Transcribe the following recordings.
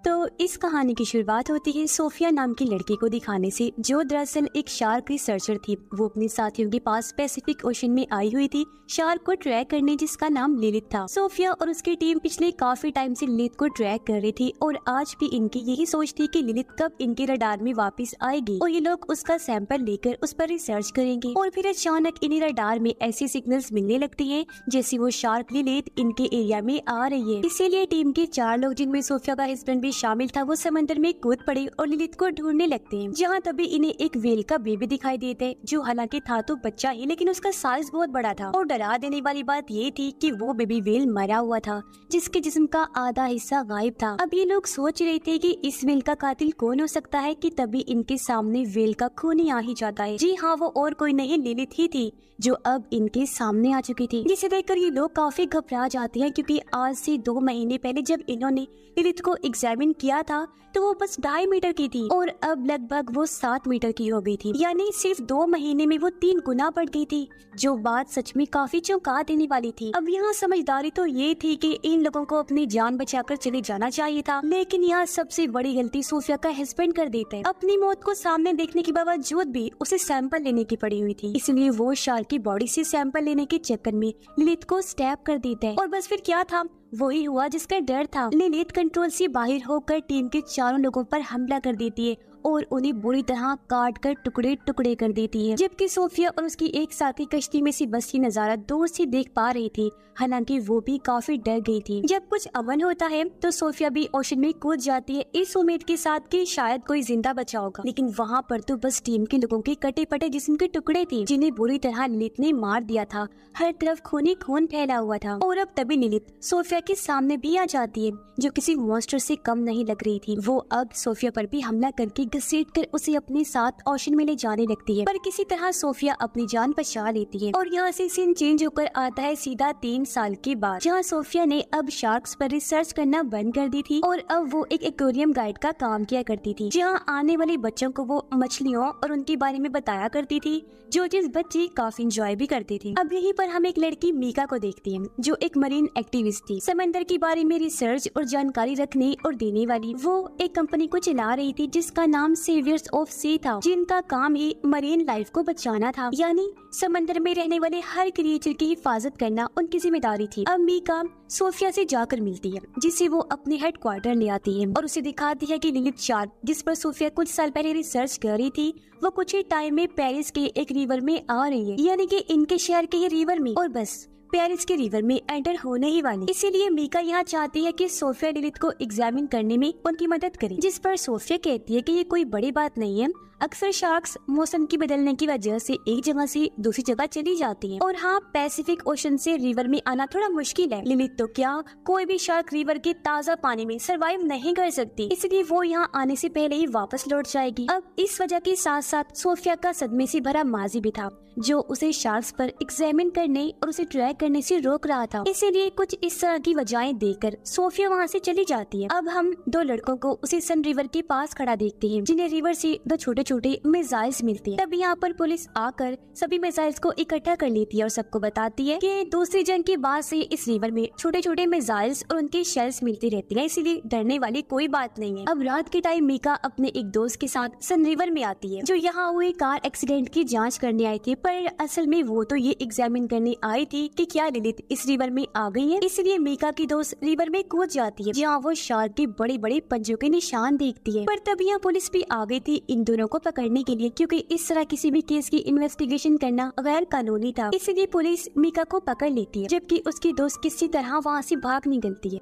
तो इस कहानी की शुरुआत होती है सोफिया नाम की लड़की को दिखाने से, जो दरअसल एक शार्क रिसर्चर थी। वो अपने साथियों के पास पैसिफिक ओशन में आई हुई थी शार्क को ट्रैक करने, जिसका नाम लिलित था। सोफिया और उसकी टीम पिछले काफी टाइम से लिलित को ट्रैक कर रही थी और आज भी इनकी यही सोच थी कि लिलित कब इनके रडार में वापस आएगी और ये लोग उसका सैंपल लेकर उस पर रिसर्च करेंगे। और फिर अचानक इन्हें रडार में ऐसी सिग्नल्स मिलने लगती है जैसे वो शार्क लिलित इनके एरिया में आ रही है। इसीलिए टीम के 4 लोग, जिनमें सोफिया का हस्बैंड भी शामिल था, वो समंदर में कूद पड़े और लिलित को ढूंढने लगते हैं। जहाँ तभी इन्हें एक व्हेल का बेबी दिखाई देता है, जो हालांकि था तो बच्चा ही, लेकिन उसका साइज बहुत बड़ा था। और डरा देने वाली बात ये थी कि वो बेबी व्हेल मरा हुआ था, जिसके जिस्म का आधा हिस्सा गायब था। अब ये लोग सोच रहे थे कि इस व्हेल का कातिल कौन हो सकता है कि तभी इनके सामने व्हेल का खून ही आ ही जाता है। जी हाँ, वो और कोई नहीं लिलित ही थी, जो अब इनके सामने आ चुकी थी। जिसे देखकर ये लोग काफी घबरा जाते हैं, क्योंकि आज से 2 महीने पहले जब इन्होंने लिलित को एग्जामिन किया था तो वो बस 2.5 मीटर की थी और अब लगभग वो 7 मीटर की हो गई थी। यानी सिर्फ 2 महीने में वो 3 गुना बढ़ गई थी, जो बात सच में काफी चौंका देने वाली थी। अब यहाँ समझदारी तो ये थी कि इन लोगों को अपनी जान बचाकर चले जाना चाहिए था, लेकिन यहाँ सबसे बड़ी गलती सोफिया का हस्बैंड कर देता है। अपनी मौत को सामने देखने के बावजूद भी उसे सैंपल लेने की पड़ी हुई थी, इसलिए वो शार्क की बॉडी से सैंपल लेने के चक्कर में लिलित को स्टैब कर देता है। और बस फिर क्या था, वही हुआ जिसका डर था। लिलित कंट्रोल से बाहर होकर टीम के 4 लोगों पर हमला कर देती है और उन्हें बुरी तरह काट कर टुकड़े टुकड़े कर देती है। जबकि सोफिया और उसकी एक साथी कश्ती में से बस की नजारा दूर से देख पा रही थी, हालांकि वो भी काफी डर गई थी। जब कुछ अमन होता है तो सोफिया भी ओशन में कूद जाती है, इस उम्मीद के साथ कि शायद कोई जिंदा बचा होगा। लेकिन वहाँ पर तो बस टीम के लोगों के कटे पटे जिस्म के टुकड़े थे, जिन्हें बुरी तरह लिलित ने मार दिया था। हर तरफ खून ही खून फैला हुआ था। और अब तभी लिलित सोफिया के सामने भी आ जाती है, जो किसी मॉन्स्टर से कम नहीं लग रही थी। वो अब सोफिया पर भी हमला करके घसीट कर उसे अपने साथ ओशन में ले जाने लगती है, पर किसी तरह सोफिया अपनी जान बचा लेती है। और यहाँ से सीन चेंज होकर आता है सीधा 3 साल के बाद, जहाँ सोफिया ने अब शार्क्स पर रिसर्च करना बंद कर दी थी और अब वो एक एक्वेरियम गाइड का काम किया करती थी, जहाँ आने वाले बच्चों को वो मछलियों और उनके बारे में बताया करती थी, जो चीज बच्चे काफी इंजॉय भी करते थे। अब यहीं पर हम एक लड़की मीका को देखते हैं, जो एक मरीन एक्टिविस्ट थी, समंदर के बारे में रिसर्च और जानकारी रखने और देने वाली। वो एक कंपनी को चला रही थी जिसका नाम सेवियर्स ऑफ सी था, जिनका काम ही मरीन लाइफ को बचाना था, यानी समंदर में रहने वाले हर क्रिएचर की हिफाजत करना उनकी जिम्मेदारी थी। अब मीका सोफिया से जाकर मिलती है, जिसे वो अपने हेडक्वार्टर ले आती है और उसे दिखाती है कि लिलित शार्क, जिस पर सोफिया कुछ साल पहले रिसर्च कर रही थी, वो कुछ ही टाइम में पेरिस के एक रिवर में आ रही है, यानी कि इनके शहर के ये रिवर में, और बस पेरिस के रिवर में एंटर होने ही वाली। इसीलिए मीका यहाँ चाहती है कि सोफिया लिलित को एग्जामिन करने में उनकी मदद करे, जिस पर सोफिया कहती है कि ये कोई बड़ी बात नहीं है। अक्सर शार्क्स मौसम की बदलने की वजह से एक जगह से दूसरी जगह चली जाती हैं। और हाँ, पैसिफिक ओशन से रिवर में आना थोड़ा मुश्किल है। लिलित तो क्या, कोई भी शार्क रिवर के ताज़ा पानी में सरवाइव नहीं कर सकती, इसलिए वो यहाँ आने से पहले ही वापस लौट जाएगी। अब इस वजह के साथ साथ सोफिया का सदमे से भरा माजी भी था, जो उसे शार्क्स पर एग्जामिन करने और उसे ट्रैक करने से रोक रहा था। इसीलिए कुछ इस तरह की वजहें देकर सोफिया वहाँ से चली जाती है। अब हम 2 लड़कों को उसे सन रिवर के पास खड़ा देखते हैं, जिन्हें रिवर से 2 छोटे छोटे मिसाइल्स मिलती है। तब यहाँ पर पुलिस आकर सभी मिसाइल्स को इकट्ठा कर लेती है और सबको बताती है कि दूसरी जंग के बाद से इस रिवर में छोटे छोटे मिसाइल्स और उनके शेल्स मिलती रहती है, इसीलिए डरने वाली कोई बात नहीं है। अब रात के टाइम मीका अपने एक दोस्त के साथ सन रिवर में आती है, जो यहाँ हुए कार एक्सीडेंट की जाँच करने आई थी, पर असल में वो तो ये एग्जामिन करने आई थी कि क्या लिलित इस रिवर में आ गई है। इसलिए मीका की दोस्त रिवर में कूद जाती है, जहाँ वो शार्क के बड़े बड़े पंजों के निशान देखती है। पर तब यहाँ पुलिस भी आ गई थी इन दोनों को पकड़ने के लिए, क्योंकि इस तरह किसी भी केस की इन्वेस्टिगेशन करना गैर कानूनी था। इसलिए पुलिस मीका को पकड़ लेती है, जबकि उसकी दोस्त किसी तरह वहाँ से भाग निकलती है।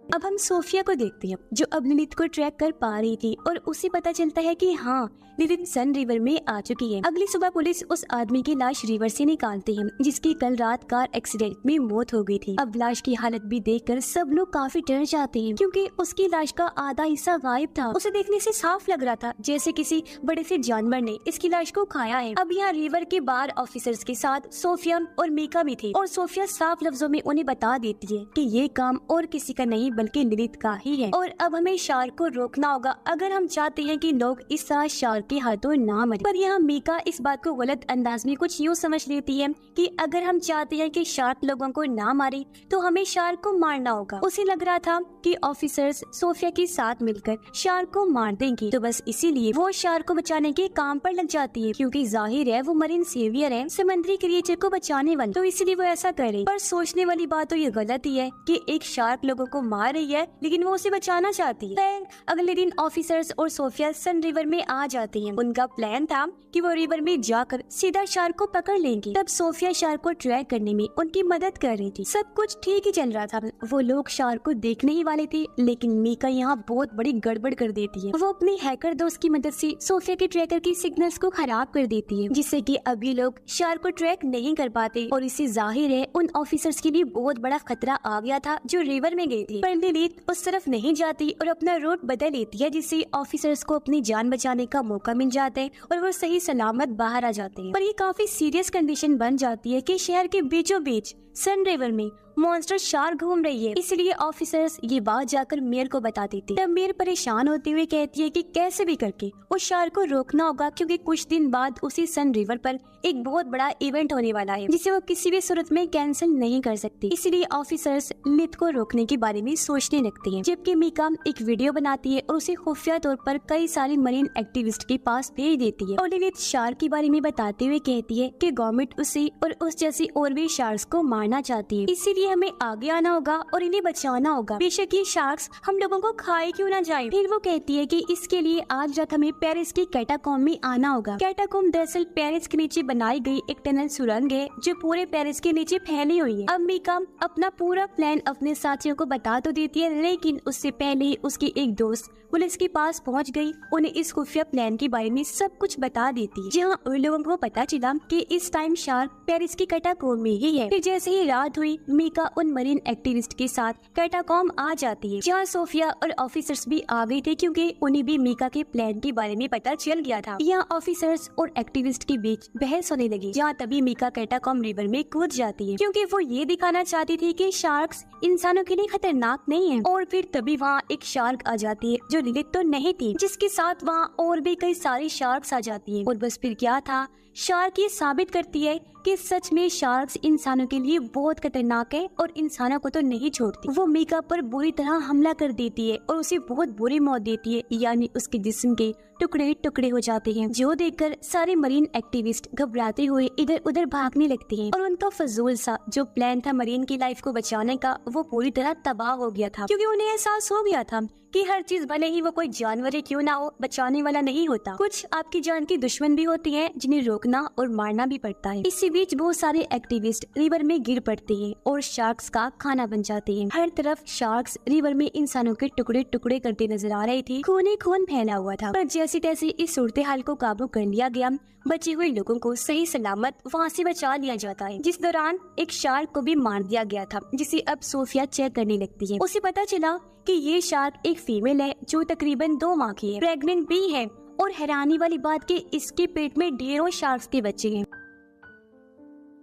अब हम सोफिया को देखते हैं, जो अब लिलित को ट्रैक कर पा रही थी और उसे पता चलता है कि हाँ, लिलित सन रिवर में आ चुकी है। अगली सुबह पुलिस उस आदमी की लाश रिवर से निकालती है, जिसकी कल रात कार एक्सीडेंट में मौत हो गई थी। अब लाश की हालत भी देखकर सब लोग काफी डर जाते हैं, क्योंकि उसकी लाश का आधा हिस्सा गायब था। उसे देखने से साफ लग रहा था जैसे किसी बड़े से जानवर ने इसकी लाश को खाया है। अब यहाँ रिवर के बार ऑफिसर्स के साथ सोफिया और मीका भी थे, और सोफिया साफ लफ्जों में उन्हें बता देती है कि ये काम और किसी का नहीं बल्कि लिलिथ का ही है और अब हमें शार्क को रोकना होगा अगर हम चाहते हैं कि लोग इस तरह शार्क के हाथों ना मरे। पर यहाँ मीका इस बात को गलत अंदाज में कुछ यूँ समझ लेती है कि अगर हम चाहते हैं कि शार्क लोगों को ना मारे तो हमें शार्क को मारना होगा। उसे लग रहा था कि ऑफिसर्स सोफिया के साथ मिलकर शार्क को मार देंगे, तो बस इसीलिए वो शार्क को बचाने के काम पर लग जाती है, क्योंकि जाहिर है वो मरीन सेवियर है, समुद्री क्रिएचर को बचाने वाली, तो इसलिए वो ऐसा करे। पर सोचने वाली बात तो ये गलत ही है कि एक शार्क लोगों को मार रही है लेकिन वो उसे बचाना चाहती है। अगले दिन ऑफिसर्स और सोफिया सन रिवर में आ जाती हैं। उनका प्लान था कि वो रिवर में जाकर सीधा शार्क को पकड़ लेंगे। तब सोफिया शार्क को ट्रैक करने में उनकी मदद कर रही थी। सब कुछ ठीक ही चल रहा था। वो लोग शार्क को देखने ही वाले थे, लेकिन मीका यहाँ बहुत बड़ी गड़बड़ कर देती है। वो अपनी हैकर दोस्त की मदद से सोफिया के ट्रैकर की सिग्नल्स को खराब कर देती है, जिससे कि अभी लोग शार्क को ट्रैक नहीं कर पाते। और इससे जाहिर है उन ऑफिसर्स के लिए बहुत बड़ा खतरा आ गया था जो रिवर में गए थे। पर लिलिथ उस तरफ नहीं जाती और अपना रूट बदल लेती है, जिससे ऑफिसर्स को अपनी जान बचाने का मौका मिल जाता है और वो सही सलामत बाहर आ जाते हैं। पर ये काफी सीरियस कंडीशन बन जाती है कि शहर के बीचों बीच सन रिवर में मॉन्स्टर शार्क घूम रही है। इसलिए ऑफिसर्स ये बात जाकर मेयर को बता देती है। तब मेयर परेशान होते हुए कहती है कि कैसे भी करके उस शार्क को रोकना होगा, क्योंकि कुछ दिन बाद उसी सन रिवर पर एक बहुत बड़ा इवेंट होने वाला है जिसे वो किसी भी सूरत में कैंसिल नहीं कर सकती। इसलिए ऑफिसर्स लिलिथ को रोकने के बारे में सोचने लगते हैं, जबकि मीका एक वीडियो बनाती है और उसे खुफिया तौर पर कई सारे मरीन एक्टिविस्ट के पास भेज देती है। और लिलिथ शार्क के बारे में बताते हुए कहती है कि गवर्नमेंट उसे और उस जैसी और भी शार्क्स को मारना चाहती है, इसीलिए हमें आगे आना होगा और इन्हें बचाना होगा, बेशक ये शार्क्स हम लोगों को खाए क्यों ना जाए। फिर वो कहती है कि इसके लिए आज रात हमें पेरिस की कैटाकॉम्ब में आना होगा। कैटाकॉम्ब दरअसल पेरिस के नीचे बनाई गई एक टनल सुरंग है जो पूरे पेरिस के नीचे फैली हुई है। अब मीका अपना पूरा प्लान अपने साथियों को बता तो देती है, लेकिन उससे पहले उसकी एक दोस्त पुलिस के पास पहुंच गई, उन्हें इस खुफिया प्लान के बारे में सब कुछ बता देती है। जहां उन लोगों को पता चला कि इस टाइम शार्क पेरिस की कैटाकॉम्ब में ही है। फिर जैसे ही रात हुई मीका उन मरीन एक्टिविस्ट के साथ कैटाकॉम्ब आ जाती है, जहाँ सोफिया और ऑफिसर्स भी आ गए थे, क्योंकि उन्हें भी मीका के प्लान के बारे में पता चल गया था। यहाँ ऑफिसर्स और एक्टिविस्ट के बीच बहस होने लगी, जहाँ तभी मीका कैटाकॉम्ब रिवर में कूद जाती है, क्योंकि वो ये दिखाना चाहती थी कि शार्क्स इंसानों के लिए खतरनाक नहीं है। और फिर तभी वहाँ एक शार्क आ जाती है जो लिलिथ तो नहीं थी, जिसके साथ वहाँ और भी कई सारी शार्क्स आ जाती है। और बस फिर क्या था, शार्क ये साबित करती है कि सच में शार्क्स इंसानों के लिए बहुत खतरनाक है और इंसानों को तो नहीं छोड़ती। वो मीका पर बुरी तरह हमला कर देती है और उसे बहुत बुरी मौत देती है, यानी उसके जिस्म के टुकड़े टुकड़े हो जाते हैं, जो देखकर सारे मरीन एक्टिविस्ट घबराते हुए इधर उधर भागने लगते हैं। और उनका फजूल सा जो प्लान था मरीन की लाइफ को बचाने का, वो पूरी तरह तबाह हो गया था, क्योंकि उन्हें एहसास हो गया था कि हर चीज भले ही वो कोई जानवर क्यों ना हो, बचाने वाला नहीं होता। कुछ आपकी जान की दुश्मन भी होती हैं जिन्हें रोकना और मारना भी पड़ता है। इसी बीच बहुत सारे एक्टिविस्ट रिवर में गिर पड़ते हैं और शार्क्स का खाना बन जाते हैं। हर तरफ शार्क्स रिवर में इंसानों के टुकड़े टुकड़े करते नजर आ रहे थे, खून खून फैला हुआ था। पर जैसे तैसे इस सूरत हाल को काबू कर लिया गया। बचे हुए लोगों को सही सलामत वहाँ से बचा लिया जाता है, जिस दौरान एक शार्क को भी मार दिया गया था, जिसे अब सोफिया चेक करने लगती है। उसे पता चला कि ये शार्क एक फीमेल है जो तकरीबन 2 माह की है, प्रेग्नेंट भी है। और हैरानी वाली बात कि इसके पेट में ढेरों शार्क्स के बच्चे हैं।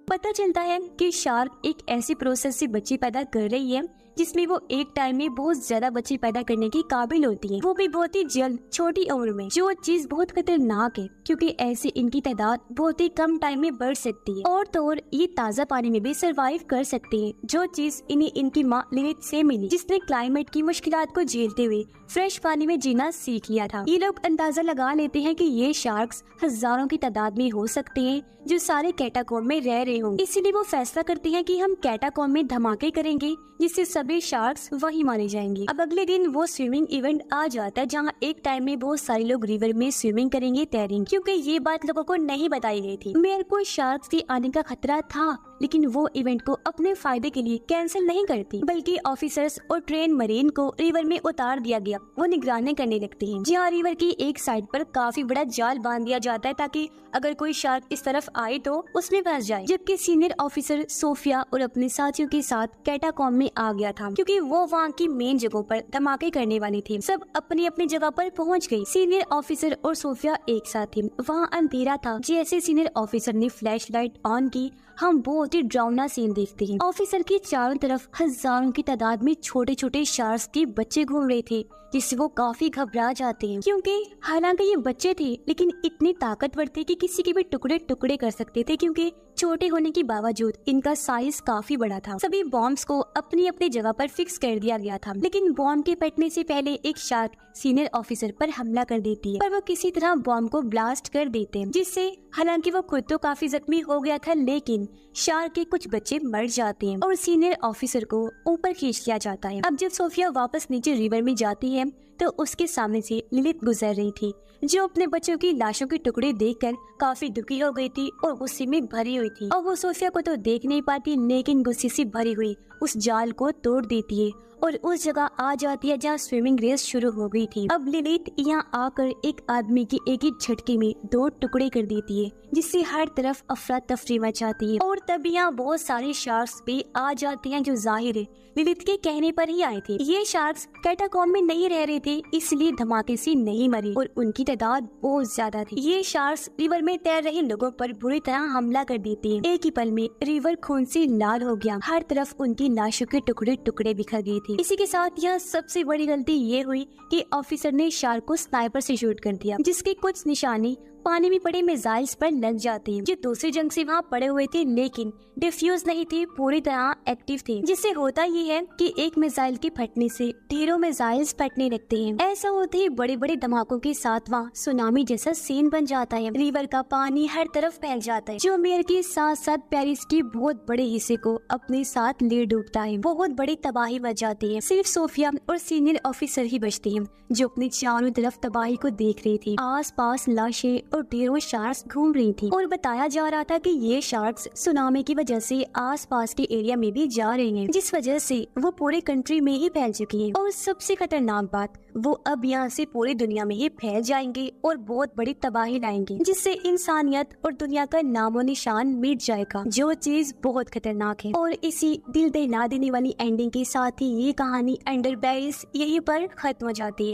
पता चलता है कि शार्क एक ऐसी प्रोसेस से बच्चे पैदा कर रही है जिसमें वो एक टाइम में बहुत ज्यादा बच्चे पैदा करने की काबिल होती है, वो भी बहुत ही जल्द छोटी उम्र में, जो चीज बहुत खतरनाक है क्योंकि ऐसे इनकी तादाद बहुत ही कम टाइम में बढ़ सकती है। और तो और ये ताज़ा पानी में भी सरवाइव कर सकती है, जो चीज इन्हें इनकी माँ लिलिथ से मिली, जिसने क्लाइमेट की मुश्किलात को झेलते हुए फ्रेश पानी में जीना सीख लिया था। ये लोग अंदाजा लगा लेते हैं कि ये शार्क्स हजारों की तादाद में हो सकते हैं जो सारे कैटाकॉम्ब में रह रहे होंगे। इसीलिए वो फैसला करते हैं कि हम कैटाकॉम्ब में धमाके करेंगे जिससे सभी शार्क्स वही मारे जाएंगे। अब अगले दिन वो स्विमिंग इवेंट आ जाता है जहाँ एक टाइम में बहुत सारे लोग रिवर में स्विमिंग करेंगे, तैरेंगे, क्योंकि ये बात लोगों को नहीं बताई गई थी। मेरे को शार्क्स के आने का खतरा था, लेकिन वो इवेंट को अपने फायदे के लिए कैंसिल नहीं करती, बल्कि ऑफिसर्स और ट्रेन मरीन को रिवर में उतार दिया गया। वो निगरानी करने लगती हैं, जहाँ रिवर की एक साइड पर काफी बड़ा जाल बांध दिया जाता है ताकि अगर कोई शार्क इस तरफ आए तो उसमें फंस जाए। जबकि सीनियर ऑफिसर सोफिया और अपने साथियों के साथ कैटाकॉम्ब में आ गया था, क्योंकि वो वहाँ की मेन जगहों पर धमाके करने वाली थी। सब अपनी अपनी जगह पर पहुँच गयी। सीनियर ऑफिसर और सोफिया एक साथ थी। वहाँ अंधेरा था। जैसे सीनियर ऑफिसर ने फ्लैश लाइट ऑन की, हम बहुत ही डरावना सीन देखते हैं। ऑफिसर के चारों तरफ हजारों की तादाद में छोटे छोटे शार्क्स के बच्चे घूम रहे थे, जिससे वो काफी घबरा जाते हैं, क्योंकि हालांकि ये बच्चे थे लेकिन इतने ताकतवर थे कि किसी के भी टुकड़े टुकड़े कर सकते थे, क्योंकि छोटे होने के बावजूद इनका साइज काफी बड़ा था। सभी बॉम्ब्स को अपनी अपनी जगह पर फिक्स कर दिया गया था, लेकिन बॉम्ब के फटने से पहले एक शार्क सीनियर ऑफिसर पर हमला कर देती है, पर वो किसी तरह बॉम्ब को ब्लास्ट कर देते हैं, जिससे हालांकि वो खुद तो काफी जख्मी हो गया था, लेकिन शार्क के कुछ बच्चे मर जाते हैं और सीनियर ऑफिसर को ऊपर खींच लिया जाता है। अब जब सोफिया वापस नीचे रिवर में जाती है तो उसके सामने से लिलित गुजर रही थी, जो अपने बच्चों की लाशों के टुकड़े देखकर काफी दुखी हो गई थी और गुस्से में भरी हुई थी। और वो सोफिया को तो देख नहीं पाती, लेकिन गुस्से से भरी हुई उस जाल को तोड़ देती है और उस जगह आ जाती है जहाँ स्विमिंग रेस शुरू हो गई थी। अब लिलित यहाँ आकर एक आदमी की एक ही झटके में 2 टुकड़े कर देती है, जिससे हर तरफ अफरा तफरी मचाती है। और तब यहाँ बहुत सारे शार्क्स भी आ जाते हैं, जो जाहिर है लिलित के कहने पर ही आए थे। ये शार्क्स कैटाकॉम्ब में नहीं रह रहे थे, इसलिए धमाके से नहीं मरे और उनकी तादाद बहुत ज्यादा थी। ये शार्क्स रिवर में तैर रहे लोगों पर बुरी तरह हमला कर देते हैं। एक ही पल में रिवर खून से लाल हो गया, हर तरफ उनकी लाशों के टुकड़े टुकड़े बिखर गए थे। इसी के साथ यह सबसे बड़ी गलती ये हुई कि ऑफिसर ने शार्क को स्नाइपर से शूट कर दिया, जिसके कुछ निशाने पानी में पड़े मिसाइल्स पर लग जाते हैं, जो दूसरी जंग से वहाँ पड़े हुए थे लेकिन डिफ्यूज नहीं थे, पूरी तरह एक्टिव थे। जिससे होता ये है कि एक मिसाइल के फटने से ढेरों मिसाइल्स फटने लगते हैं। ऐसा होते ही बड़े बड़े धमाकों के साथ वहाँ सुनामी जैसा सीन बन जाता है। रिवर का पानी हर तरफ फैल जाता है, जो मेयर के साथ साथ पेरिस के बहुत बड़े हिस्से को अपने साथ ले डूबता है। बहुत बड़ी तबाही मच जाती है। सिर्फ सोफिया और सीनियर ऑफिसर ही बचते हैं, जो अपने चारों तरफ तबाही को देख रही थी। आस पास लाशें और ढेरों शार्क्स घूम रही थी और बताया जा रहा था कि ये शार्क्स सुनामी की वजह से आसपास के एरिया में भी जा रहे हैं, जिस वजह से वो पूरे कंट्री में ही फैल चुकी है। और सबसे खतरनाक बात, वो अब यहाँ से पूरी दुनिया में ही फैल जाएंगे और बहुत बड़ी तबाही लाएंगे, जिससे इंसानियत और दुनिया का नामो निशान मिट जाएगा, जो चीज बहुत खतरनाक है। और इसी दिल दहला देने वाली एंडिंग के साथ ही ये कहानी अंडर पेरिस यहीं पर खत्म हो जाती है।